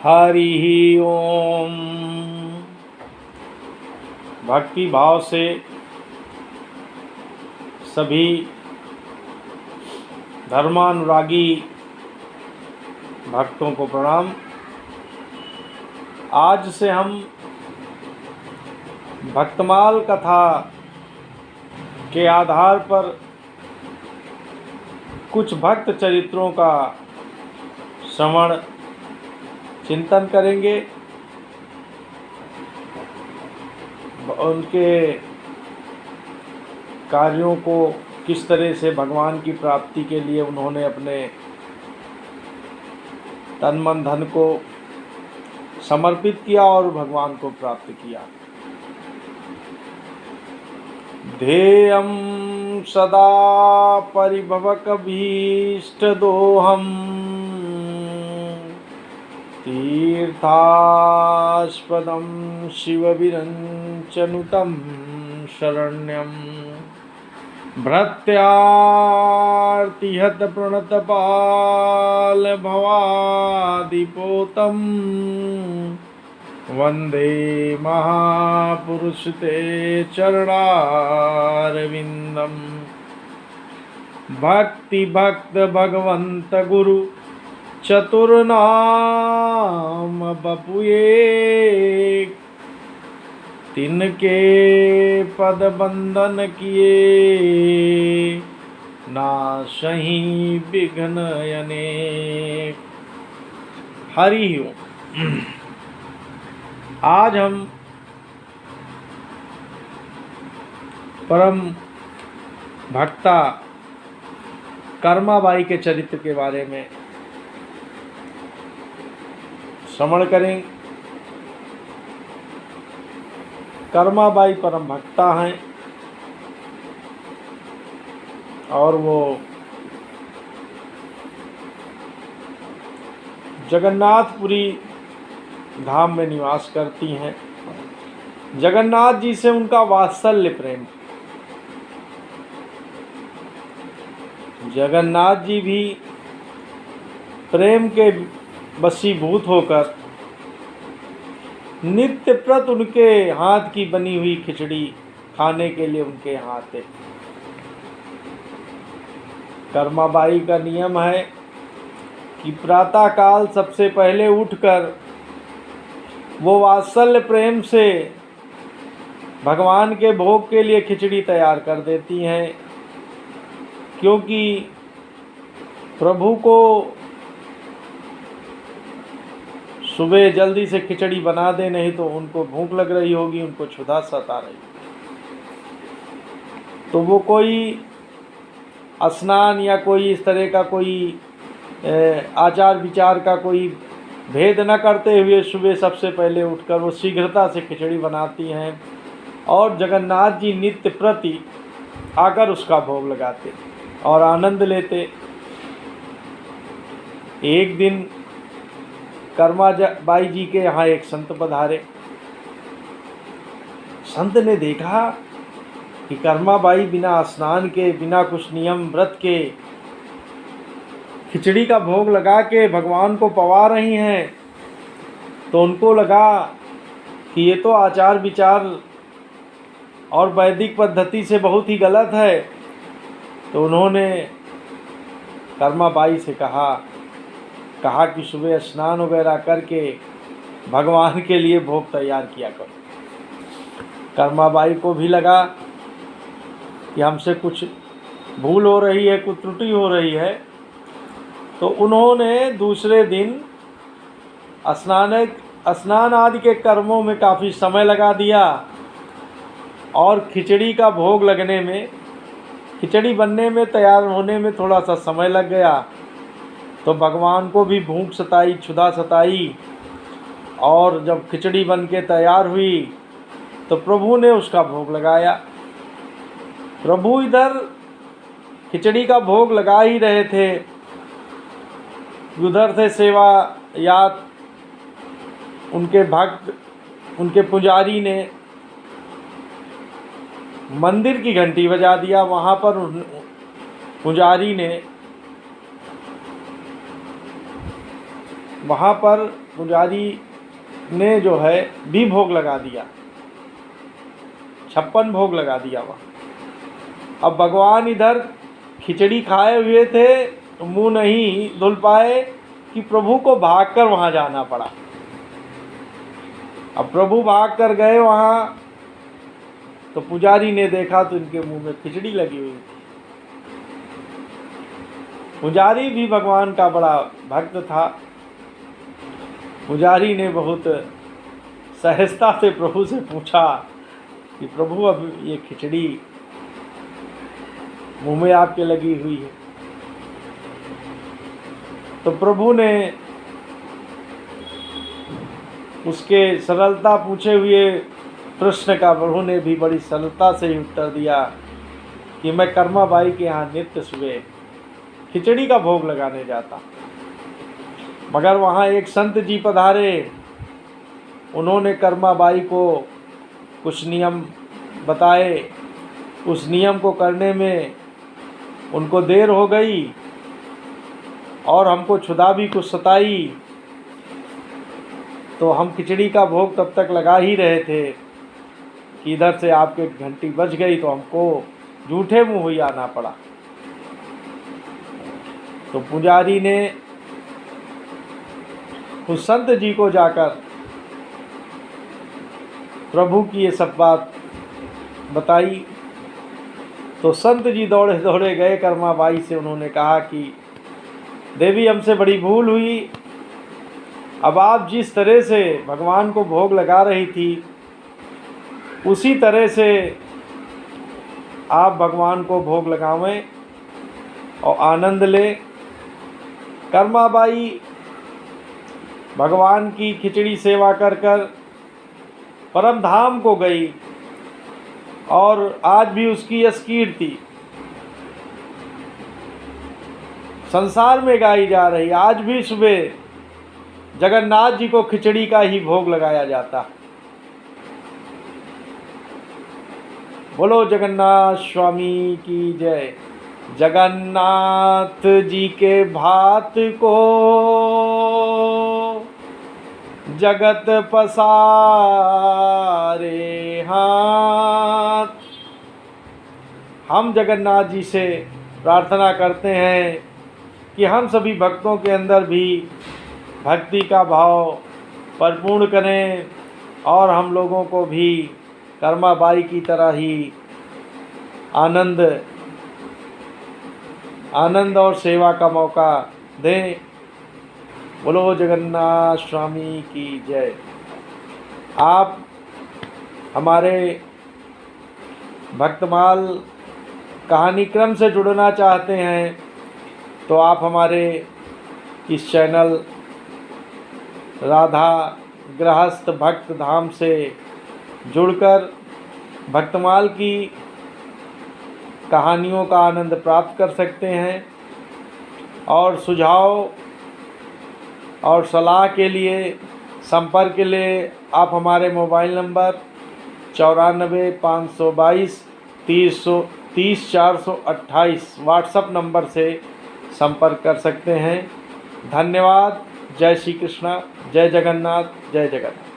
हरि ओम। भक्ति भाव से सभी धर्मानुरागी भक्तों को प्रणाम। आज से हम भक्तमाल कथा के आधार पर कुछ भक्त चरित्रों का श्रवण चिंतन करेंगे। उनके कार्यों को किस तरह से भगवान की प्राप्ति के लिए उन्होंने अपने तन मन धन को समर्पित किया और भगवान को प्राप्त किया। ध्येयं सदा परिभवकभीष्टदोहम् तीर्थास्पदं शिवविरञ्चनुतं शरण्यं भृत्यार्तिहतप्रणतपालभवादिपोतं वन्दे महापुरुष ते चरणारविन्दम्। भक्ति भक्त भगवंत गुरु चतुर्नाम बपुए तिनके पद बंदन किए नासहि विघ्न अनेक। हरि ओम। आज हम परम भक्ता कर्माबाई के चरित्र के बारे में श्रवण करें। कर्माबाई परम भक्ता हैं और वो जगन्नाथपुरी धाम में निवास करती हैं। जगन्नाथ जी से उनका वात्सल्य प्रेम। जगन्नाथ जी भी प्रेम के वशीभूत होकर नित्य प्रत उनके हाथ की बनी हुई खिचड़ी खाने के लिए उनके यहाँ आते। कर्माबाई का नियम है कि प्रातः काल सबसे पहले उठकर वो वात्सल्य प्रेम से भगवान के भोग के लिए खिचड़ी तैयार कर देती हैं, क्योंकि प्रभु को सुबह जल्दी से खिचड़ी बना दे, नहीं तो उनको भूख लग रही होगी, उनको क्षुधा सता रही। तो वो कोई स्नान या कोई इस तरह का कोई आचार विचार का कोई भेद न करते हुए सुबह सबसे पहले उठकर वो शीघ्रता से खिचड़ी बनाती हैं और जगन्नाथ जी नित्य प्रति आकर उसका भोग लगाते और आनंद लेते। एक दिन कर्माबाई जी के यहाँ एक संत पधारे। संत ने देखा कि कर्माबाई बिना स्नान के, बिना कुछ नियम व्रत के खिचड़ी का भोग लगा के भगवान को पवा रही हैं। तो उनको लगा कि ये तो आचार विचार और वैदिक पद्धति से बहुत ही गलत है। तो उन्होंने कर्माबाई से कहा कि सुबह स्नान वगैरह करके भगवान के लिए भोग तैयार किया करो। कर्माबाई को भी लगा कि हमसे कुछ भूल हो रही है, कुछ त्रुटि हो रही है। तो उन्होंने दूसरे दिन स्नान आदि के कर्मों में काफ़ी समय लगा दिया और खिचड़ी का भोग लगने में, खिचड़ी बनने में, तैयार होने में थोड़ा सा समय लग गया। तो भगवान को भी भूख सताई, क्षुधा सताई और जब खिचड़ी बन के तैयार हुई तो प्रभु ने उसका भोग लगाया। प्रभु इधर खिचड़ी का भोग लगा ही रहे थे, उधर से सेवायात उनके भक्त, उनके पुजारी ने मंदिर की घंटी बजा दिया। वहाँ पर पुजारी ने वहाँ पर पुजारी ने जो है भी भोग लगा दिया, 56 भोग लगा दिया वहाँ। अब भगवान इधर खिचड़ी खाए हुए थे, तो मुंह नहीं धुल पाए कि प्रभु को भागकर वहाँ जाना पड़ा। अब प्रभु भाग कर गए वहाँ, तो पुजारी ने देखा तो इनके मुंह में खिचड़ी लगी हुई थी। पुजारी भी भगवान का बड़ा भक्त था। पुजारी ने बहुत सहजता से प्रभु से पूछा कि प्रभु अब ये खिचड़ी मुंह में आपके लगी हुई है। तो प्रभु ने उसके सरलता पूछे हुए प्रश्न का प्रभु ने भी बड़ी सरलता से उत्तर दिया कि मैं कर्मा बाई के यहाँ नित्य सुबह खिचड़ी का भोग लगाने जाता, मगर वहाँ एक संत जी पधारे। उन्होंने कर्मा बाई को कुछ नियम बताए। उस नियम को करने में उनको देर हो गई और हमको क्षुधा भी कुछ सताई, तो हम खिचड़ी का भोग तब तक लगा ही रहे थे कि इधर से आपके घंटी बज गई, तो हमको झूठे मुँह ही आना पड़ा। तो पुजारी ने उस संत जी को जाकर प्रभु की ये सब बात बताई। तो संत जी दौड़े दौड़े गए कर्मा बाई से। उन्होंने कहा कि देवी, हमसे बड़ी भूल हुई। अब आप जिस तरह से भगवान को भोग लगा रही थी, उसी तरह से आप भगवान को भोग लगावें और आनंद लें। कर्मा बाई भगवान की खिचड़ी सेवा कर कर परम धाम को गई और आज भी उसकी यश कीर्ति संसार में गाई जा रही। आज भी सुबह जगन्नाथ जी को खिचड़ी का ही भोग लगाया जाता। बोलो जगन्नाथ स्वामी की जय। जगन्नाथ जी के भात को जगत पसारे हाथ। हम जगन्नाथ जी से प्रार्थना करते हैं कि हम सभी भक्तों के अंदर भी भक्ति का भाव परिपूर्ण करें और हम लोगों को भी कर्मा बाई की तरह ही आनंद और सेवा का मौका दें। बोलो जगन्नाथ स्वामी की जय। आप हमारे भक्तमाल कहानी क्रम से जुड़ना चाहते हैं तो आप हमारे इस चैनल राधा गृहस्थ भक्त धाम से जुड़कर भक्तमाल की कहानियों का आनंद प्राप्त कर सकते हैं। और सुझाव और सलाह के लिए संपर्क के लिए आप हमारे मोबाइल नंबर 94 522 30 428 व्हाट्सएप नंबर से संपर्क कर सकते हैं। धन्यवाद। जय श्री कृष्णा। जय जगन्नाथ। जय जगन्नाथ।